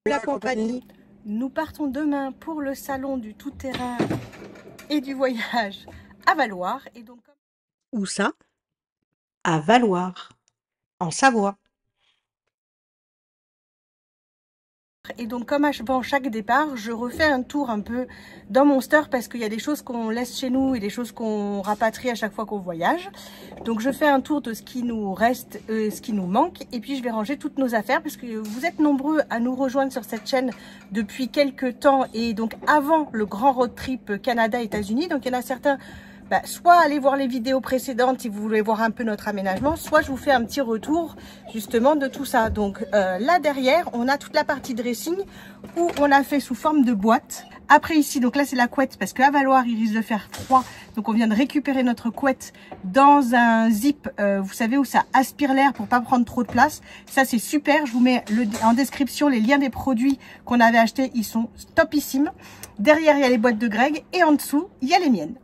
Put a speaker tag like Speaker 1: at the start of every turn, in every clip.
Speaker 1: La compagnie. Nous partons demain pour le salon du tout-terrain et du voyage à Valloire. Et donc...
Speaker 2: Où ça? À Valloire, en Savoie.
Speaker 1: Et donc comme avant chaque départ, je refais un tour un peu dans Monster parce qu'il y a des choses qu'on laisse chez nous et des choses qu'on rapatrie à chaque fois qu'on voyage. Donc je fais un tour de ce qui nous reste, ce qui nous manque, et puis je vais ranger toutes nos affaires parce que vous êtes nombreux à nous rejoindre sur cette chaîne depuis quelques temps et donc avant le grand road trip Canada-États-Unis. Donc il y en a certains... soit allez voir les vidéos précédentes si vous voulez voir un peu notre aménagement, soit je vous fais un petit retour justement de tout ça. Donc là derrière, on a toute la partie dressing où on l'a fait sous forme de boîte. Après ici, donc là c'est la couette parce qu'à Valloire il risque de faire froid. Donc on vient de récupérer notre couette dans un zip, vous savez, où ça aspire l'air pour pas prendre trop de place. Ça c'est super, je vous mets en description les liens des produits qu'on avait achetés, ils sont topissimes. Derrière il y a les boîtes de Greg et en dessous il y a les miennes.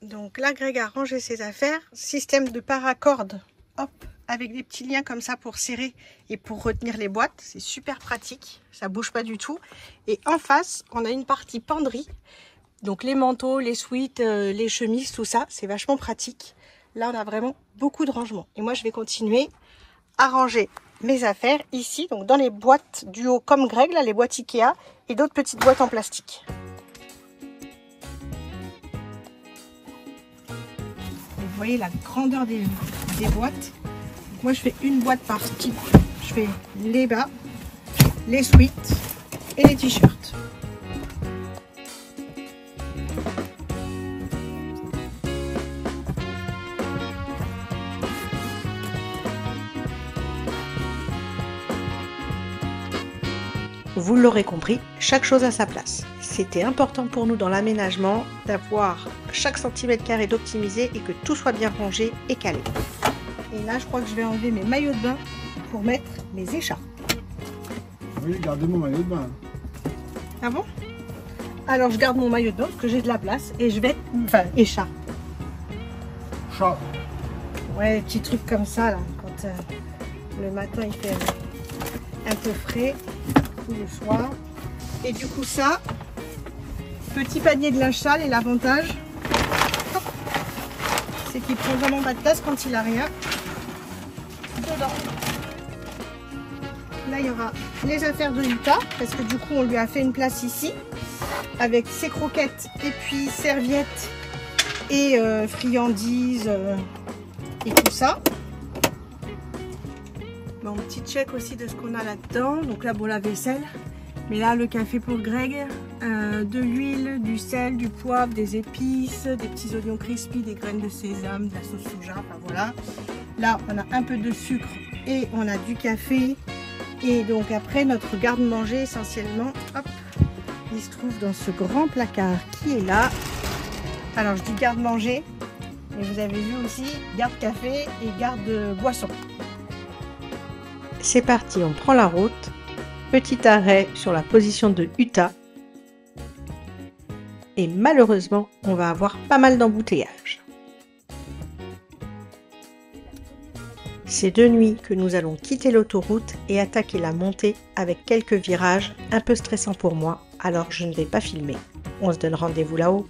Speaker 1: Donc là, Greg a rangé ses affaires. Système de paracorde, hop, avec des petits liens comme ça pour serrer et pour retenir les boîtes. C'est super pratique, ça bouge pas du tout. Et en face, on a une partie penderie. Donc les manteaux, les sweats, les chemises, tout ça, c'est vachement pratique. Là, on a vraiment beaucoup de rangement. Et moi, je vais continuer à ranger mes affaires ici, donc dans les boîtes du haut comme Greg, là, les boîtes Ikea et d'autres petites boîtes en plastique. Vous voyez la grandeur des boîtes. Donc moi je fais une boîte par type. Je fais les bas, les sweats et les t-shirts.
Speaker 2: Vous l'aurez compris, chaque chose a sa place. C'était important pour nous dans l'aménagement d'avoir chaque centimètre carré d'optimiser et que tout soit bien rangé et calé.
Speaker 1: Et là, je crois que je vais enlever mes maillots de bain pour mettre mes écharpes.
Speaker 3: Oui, gardez mon maillot de bain.
Speaker 1: Ah bon? Alors, je garde mon maillot de bain parce que j'ai de la place et je vais... Enfin, écharpe.
Speaker 3: Chat.
Speaker 1: Ouais, des petits trucs comme ça, là, quand le matin, il fait un peu frais, ou le soir. Et du coup, ça... Petit panier de linge sale et l'avantage, c'est qu'il prend vraiment pas de place quand il a rien dedans. Là, il y aura les affaires de Utah parce que du coup, on lui a fait une place ici avec ses croquettes et puis serviettes et friandises et tout ça. Bon, petit check aussi de ce qu'on a là-dedans. Donc là, bon, la vaisselle. Mais là, le café pour Greg, de l'huile, du sel, du poivre, des épices, des petits oignons crispy, des graines de sésame, de la sauce soja, enfin voilà. Là, on a un peu de sucre et on a du café. Et donc après, notre garde-manger essentiellement, hop, il se trouve dans ce grand placard qui est là. Alors, je dis garde-manger, mais vous avez vu aussi garde-café et garde-boisson.
Speaker 2: C'est parti, on prend la route. Petit arrêt sur la position de Utah. Et malheureusement, on va avoir pas mal d'embouteillages. C'est de nuit que nous allons quitter l'autoroute et attaquer la montée avec quelques virages un peu stressants pour moi, alors je ne vais pas filmer. On se donne rendez-vous là-haut.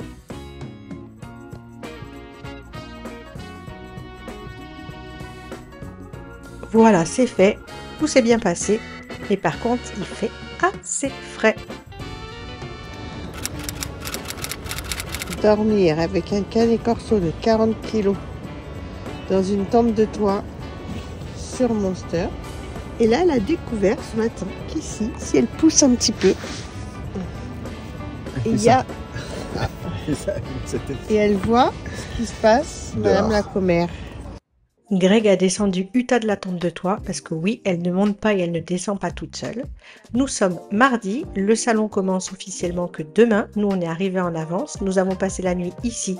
Speaker 2: Voilà, c'est fait. Tout s'est bien passé. Mais par contre, il fait assez frais.
Speaker 4: Dormir avec un canet corso de 40 kg dans une tente de toit sur Monster. Et là, elle a découvert ce matin qu'ici, si elle pousse un petit peu, il y a... Et elle voit ce qui se passe, Madame la commère.
Speaker 2: Greg a descendu Utah de la tente de toit parce que oui, elle ne monte pas et elle ne descend pas toute seule. Nous sommes mardi, le salon commence officiellement que demain. Nous, on est arrivés en avance. Nous avons passé la nuit ici,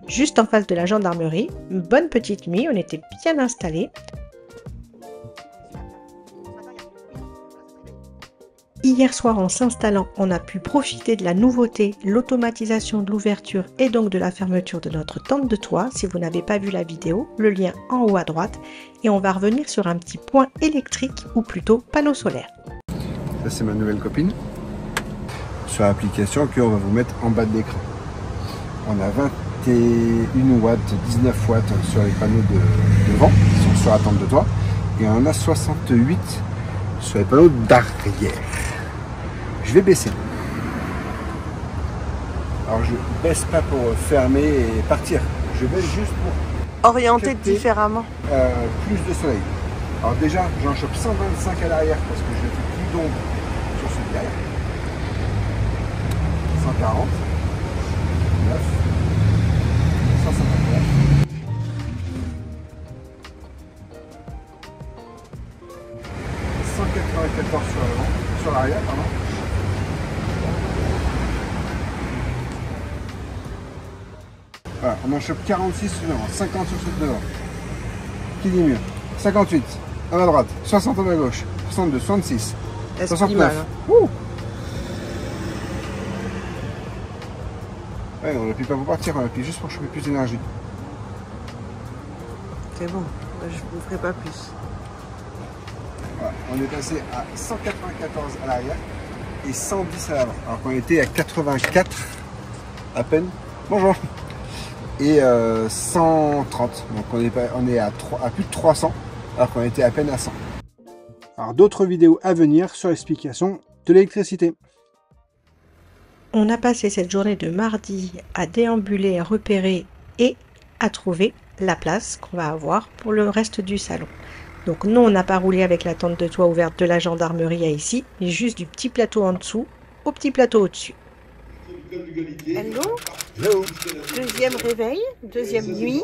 Speaker 2: juste en face de la gendarmerie. Une bonne petite nuit, on était bien installés. Hier soir, en s'installant, on a pu profiter de la nouveauté, l'automatisation de l'ouverture et donc de la fermeture de notre tente de toit. Si vous n'avez pas vu la vidéo, le lien en haut à droite. Et on va revenir sur un petit point électrique ou plutôt panneau solaire.
Speaker 3: c'est ma nouvelle copine. Sur l'application qu'on va vous mettre en bas de l'écran. On a 21 watts, 19 watts sur les panneaux de devant, qui sont sur la tente de toit. Et on en a 68 sur les panneaux d'arrière. Je vais baisser. Alors je baisse pas pour fermer et partir. Je baisse juste pour
Speaker 4: Orienté
Speaker 3: capter,
Speaker 4: différemment.
Speaker 3: plus de soleil. Alors déjà, j'en chope 125 à l'arrière parce que je ne fais plus d'ombre sur ce derrière. 140, 9, 159. 194 sur l'avant, sur l'arrière, pardon. Voilà, on en chope 46 sur devant, 50 sur ce devant. Qui dit mieux? 58 à la droite, 60 à la gauche, 62, 66, 69. Ouh. Ouais, on n'appuie pas pour partir, on appuie juste pour choper plus d'énergie.
Speaker 4: C'est bon, je ne ferai pas plus.
Speaker 3: Voilà, on est passé à 194 à l'arrière et 110 à l'avant. Alors qu'on était à 84 à peine. Bonjour. Et 130. Donc on est à plus de 300 alors qu'on était à peine à 100. Alors d'autres vidéos à venir sur l'explication de l'électricité.
Speaker 2: On a passé cette journée de mardi à déambuler, à repérer et à trouver la place qu'on va avoir pour le reste du salon. Donc non, on n'a pas roulé avec la tente de toit ouverte de la gendarmerie à ici, mais juste du petit plateau en dessous au petit plateau au-dessus.
Speaker 4: Hello.
Speaker 3: Hello.
Speaker 4: Deuxième réveil, deuxième nuit,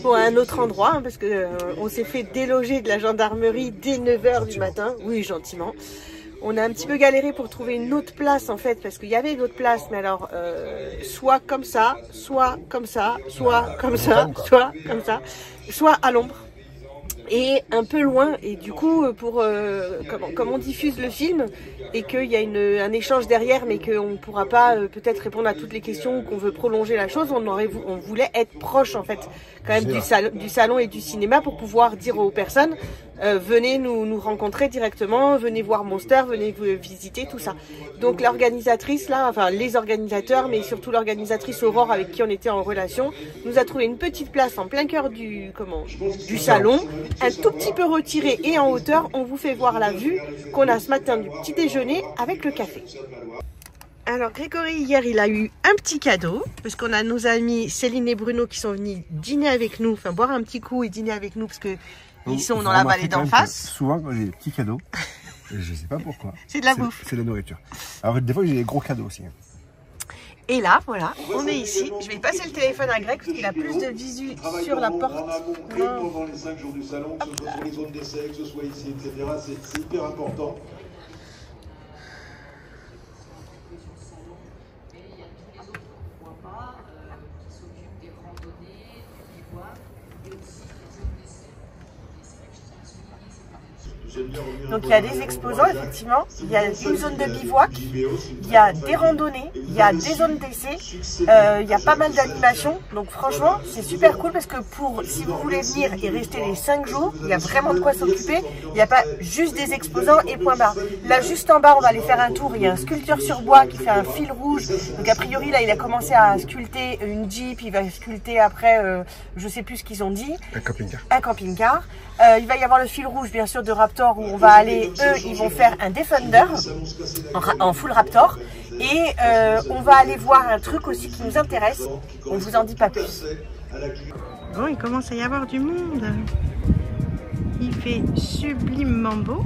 Speaker 4: pour un autre endroit, hein, parce que on s'est fait déloger de la gendarmerie dès 9 h du matin. Oui, gentiment. On a un petit peu galéré pour trouver une autre place en fait, parce qu'il y avait une autre place, mais alors soit comme ça, soit comme ça, soit comme ça, soit comme ça, soit à l'ombre. Et un peu loin, et du coup pour comme on diffuse le film et qu'il y a un échange derrière mais qu'on ne pourra pas peut-être répondre à toutes les questions ou qu'on veut prolonger la chose, on voulait être proche en fait quand même du salon et du cinéma pour pouvoir dire aux personnes venez nous rencontrer directement, venez voir Monster, venez visiter tout ça. Donc l'organisatrice là, enfin les organisateurs, mais surtout l'organisatrice Aurore avec qui on était en relation, nous a trouvé une petite place en plein cœur du salon, un tout petit peu retiré et en hauteur. On vous fait voir la vue qu'on a ce matin du petit déjeuner avec le café. Alors Grégory hier il a eu un petit cadeau parce qu'on a nos amis Céline et Bruno qui sont venus dîner avec nous, enfin boire un petit coup et dîner avec nous parce que ils sont dans la vallée d'en face.
Speaker 3: Souvent quand j'ai des petits cadeaux, je sais pas pourquoi.
Speaker 4: C'est de la bouffe.
Speaker 3: C'est de la nourriture. Alors des fois j'ai des gros cadeaux aussi.
Speaker 4: Et là, voilà, on est ici. Je vais passer le téléphone à Greg parce qu'il a plus de visu sur la porte.
Speaker 5: Pendant les 5 jours du salon, que ce soit sur les zones d'essai, que ce soit ici, etc. C'est hyper important.
Speaker 4: Donc il y a des exposants effectivement, il y a une zone de bivouac, il y a des randonnées, il y a des zones d'essai, il y a pas mal d'animations. Donc franchement c'est super cool parce que si vous voulez venir et rester les 5 jours, il y a vraiment de quoi s'occuper. Il n'y a pas juste des exposants et point barre. Là juste en bas on va aller faire un tour, il y a un sculpteur sur bois qui fait un fil rouge. Donc a priori là il a commencé à sculpter une Jeep, il va sculpter après je sais plus ce qu'ils ont dit.
Speaker 3: Un camping-car.
Speaker 4: Un camping-car. Il va y avoir le fil rouge bien sûr de Raptor où on va aller, eux ils vont faire un Defender en full Raptor et on va aller voir un truc aussi qui nous intéresse, on ne vous en dit pas plus. Bon, il commence à y avoir du monde, il fait sublimement beau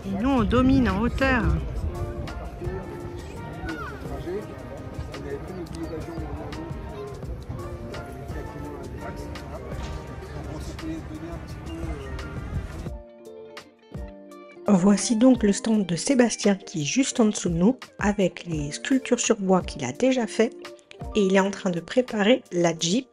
Speaker 4: et nous on domine en hauteur.
Speaker 2: Voici donc le stand de Sébastien qui est juste en dessous de nous avec les sculptures sur bois qu'il a déjà fait et il est en train de préparer la Jeep.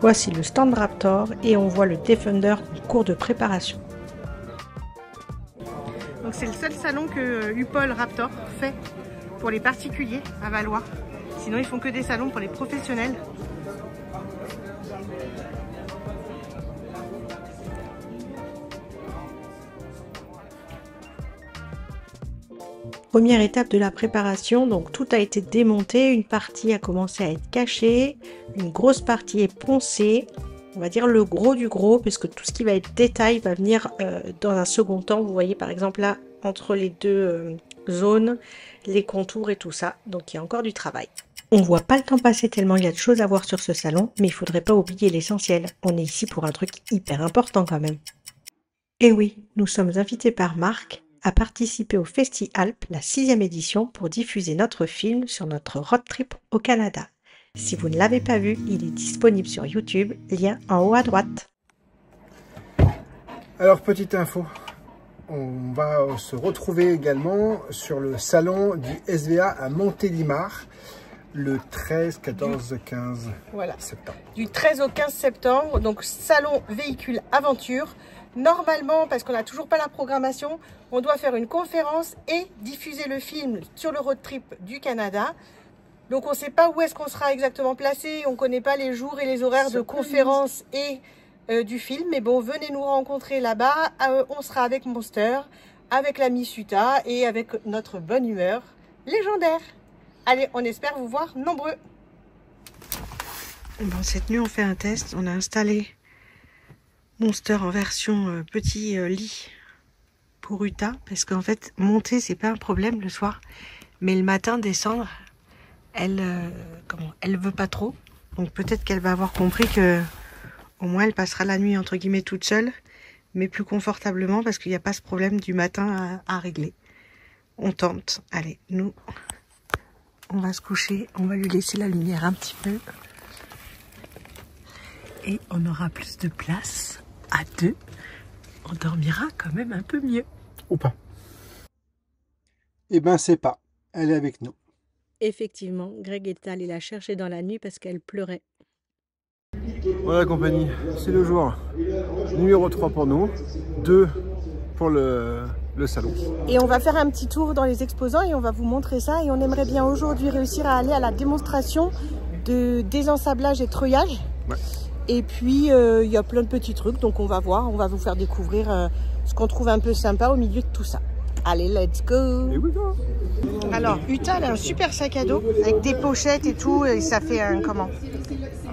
Speaker 2: Voici le stand Raptor et on voit le Defender en cours de préparation.
Speaker 1: Donc c'est le seul salon que Upol Raptor fait pour les particuliers à Valois. Sinon ils font que des salons pour les professionnels.
Speaker 2: Première étape de la préparation, donc tout a été démonté, une partie a commencé à être cachée, une grosse partie est poncée, on va dire le gros du gros, puisque tout ce qui va être détail va venir dans un second temps. Vous voyez par exemple là, entre les deux zones, les contours et tout ça, donc il y a encore du travail. On voit pas le temps passer tellement il y a de choses à voir sur ce salon, mais il faudrait pas oublier l'essentiel, on est ici pour un truc hyper important quand même. Et oui, nous sommes invités par Marc à participer au Festi Alpes, la 6e édition, pour diffuser notre film sur notre road trip au Canada. Si vous ne l'avez pas vu, il est disponible sur YouTube, lien en haut à droite.
Speaker 3: Alors, petite info, on va se retrouver également sur le salon du SVA à Montélimar, le 13, 14, 15
Speaker 1: voilà.
Speaker 3: septembre.
Speaker 1: Du 13 au 15 septembre, donc salon véhicule aventure. Normalement, parce qu'on n'a toujours pas la programmation, on doit faire une conférence et diffuser le film sur le road trip du Canada. Donc on ne sait pas où est-ce qu'on sera exactement placé, on ne connaît pas les jours et les horaires de conférence et du film. Mais bon, venez nous rencontrer là-bas, on sera avec Monster, avec la Miss Utah et avec notre bonne humeur légendaire. Allez, on espère vous voir nombreux.
Speaker 2: Bon, cette nuit, on fait un test, on a installé Monster en version petit lit pour Utah, parce qu'en fait monter c'est pas un problème le soir, mais le matin descendre elle veut pas trop, donc peut-être qu'elle va avoir compris que au moins elle passera la nuit entre guillemets toute seule, mais plus confortablement, parce qu'il n'y a pas ce problème du matin à régler. On tente. Allez, nous on va se coucher, on va lui laisser la lumière un petit peu et on aura plus de place. À deux, on dormira quand même un peu mieux.
Speaker 3: Ou pas. Eh ben c'est pas. Elle est avec nous.
Speaker 2: Effectivement, Greg est allé la chercher dans la nuit parce qu'elle pleurait.
Speaker 3: Voilà compagnie, c'est le jour numéro 3 pour nous, 2 pour le salon.
Speaker 1: Et on va faire un petit tour dans les exposants et on va vous montrer ça. Et on aimerait bien aujourd'hui réussir à aller à la démonstration de désensablage et treuillage.
Speaker 3: Ouais.
Speaker 1: Et puis, il y a plein de petits trucs, donc on va voir, on va vous faire découvrir ce qu'on trouve un peu sympa au milieu de tout ça. Allez, let's go! Alors, Utah, elle a un super sac à dos avec des pochettes et tout, et ça fait un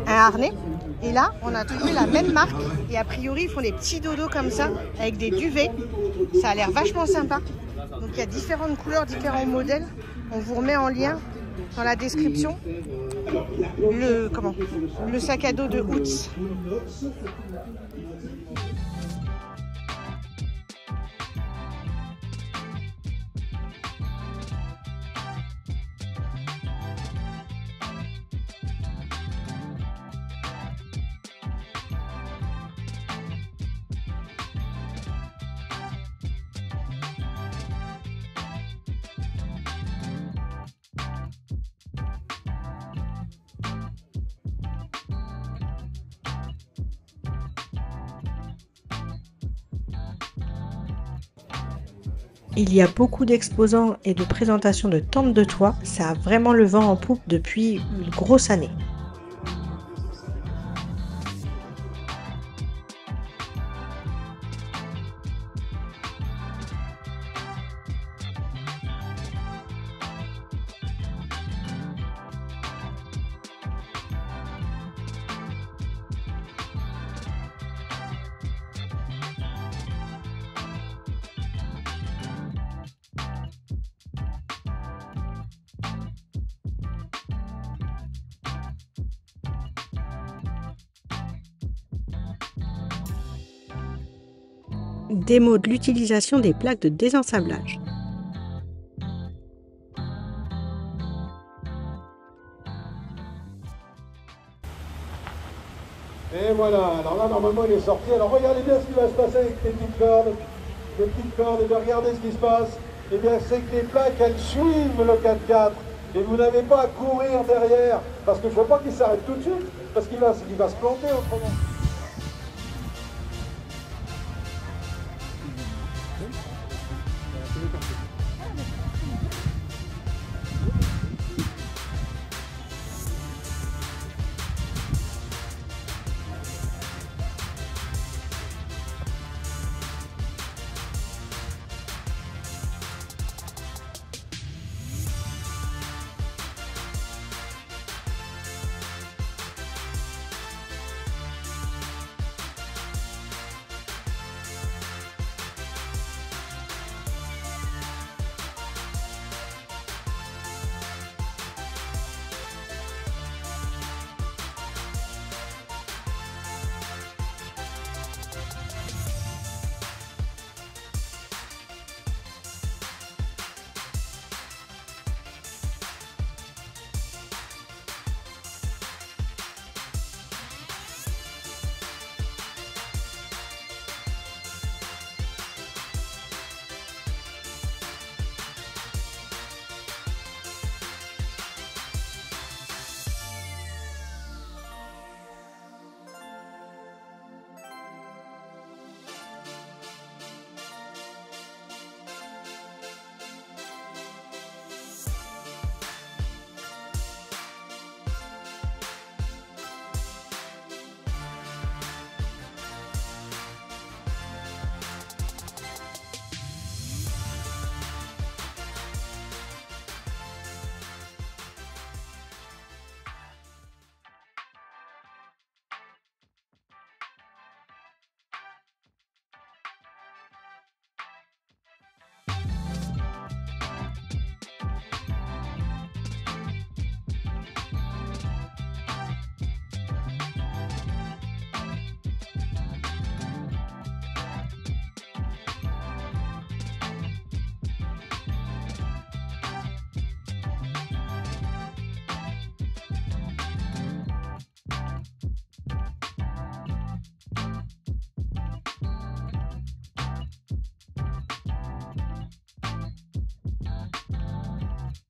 Speaker 1: harnais. Et là, on a trouvé la même marque, et a priori, ils font des petits dodos comme ça, avec des duvets. Ça a l'air vachement sympa. Donc, il y a différentes couleurs, différents modèles. On vous remet en lien dans la description le sac à dos de Hoots.
Speaker 2: Il y a beaucoup d'exposants et de présentations de tentes de toit, ça a vraiment le vent en poupe depuis une grosse année. Démo de l'utilisation des plaques de désensablage.
Speaker 5: Et voilà, alors là normalement il est sorti, alors regardez bien ce qui va se passer avec les petites cordes, et bien regardez ce qui se passe, et bien c'est que les plaques elles suivent le 4x4, Et vous n'avez pas à courir derrière, parce que je ne veux pas qu'il s'arrête tout de suite, parce qu'il va se planter autrement.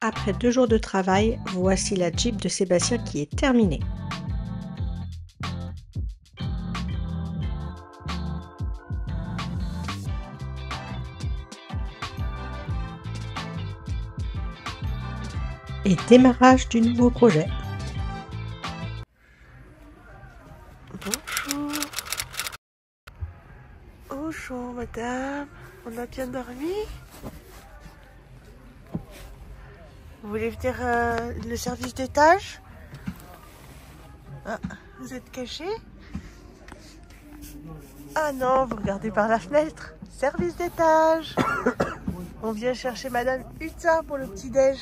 Speaker 2: Après 2 jours de travail, voici la Jeep de Sébastien qui est terminée. Et démarrage du nouveau projet.
Speaker 4: Bonjour. Bonjour madame, on a bien dormi? Vous voulez venir le service d'étage? Ah, vous êtes caché? Ah non, vous regardez par la fenêtre. Service d'étage. On vient chercher madame Utah pour le petit-déj.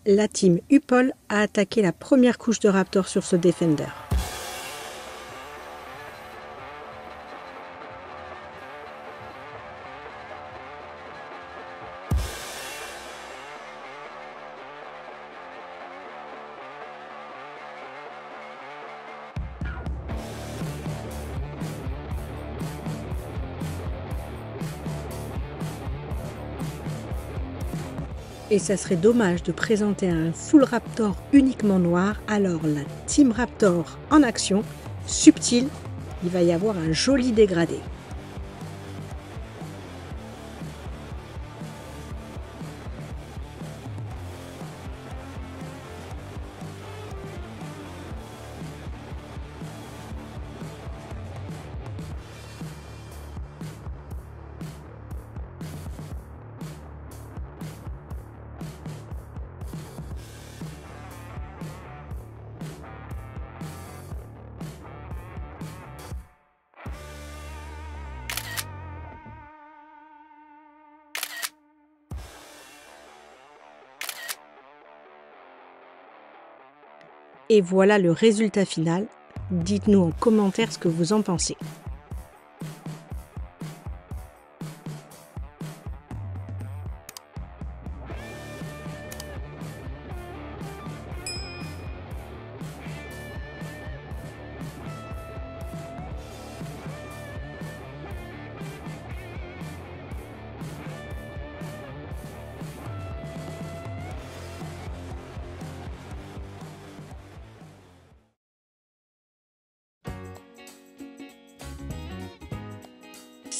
Speaker 2: La team Upol a attaqué la première couche de Raptor sur ce Defender. Et ça serait dommage de présenter un full Raptor uniquement noir, alors la Team Raptor en action, subtil, il va y avoir un joli dégradé. Et voilà le résultat final. Dites-nous en commentaire ce que vous en pensez.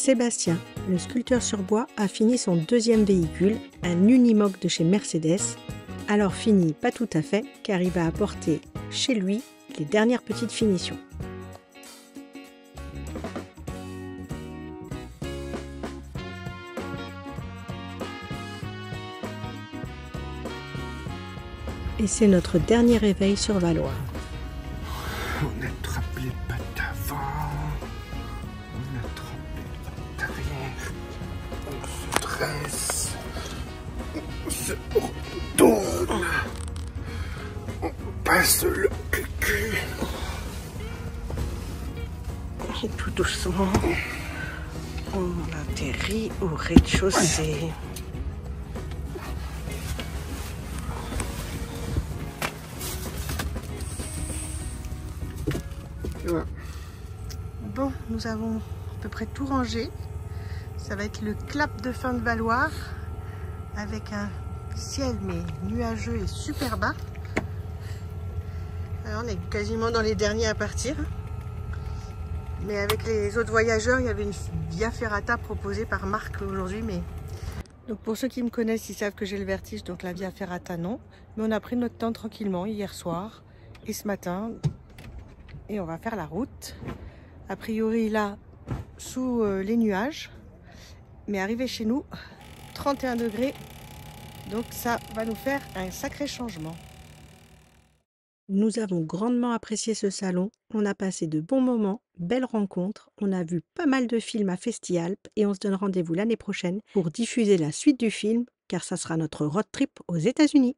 Speaker 2: Sébastien, le sculpteur sur bois, a fini son deuxième véhicule, un Unimog de chez Mercedes. Alors fini, pas tout à fait, car il va apporter chez lui les dernières petites finitions. Et c'est notre dernier réveil sur Valois.
Speaker 3: On attrape les pattes avant, on attrape les pattes arrière, on se dresse, on se retourne, on passe le cul.
Speaker 4: Et tout doucement, on atterrit au rez-de-chaussée.
Speaker 3: Voilà.
Speaker 1: Bon, nous avons à peu près tout rangé. Ça va être le clap de fin de Valoir avec un ciel mais nuageux et super bas. Alors, on est quasiment dans les derniers à partir. Mais avec les autres voyageurs, il y avait une Via Ferrata proposée par Marc aujourd'hui. Donc pour ceux qui me connaissent, ils savent que j'ai le vertige, donc la Via Ferrata non. Mais on a pris notre temps tranquillement hier soir et ce matin. Et on va faire la route. A priori là, sous les nuages. Mais arrivé chez nous, 31 degrés. Donc ça va nous faire un sacré changement.
Speaker 2: Nous avons grandement apprécié ce salon. On a passé de bons moments, belles rencontres. On a vu pas mal de films à Festi-Alpes et on se donne rendez-vous l'année prochaine pour diffuser la suite du film car ça sera notre road trip aux États-Unis.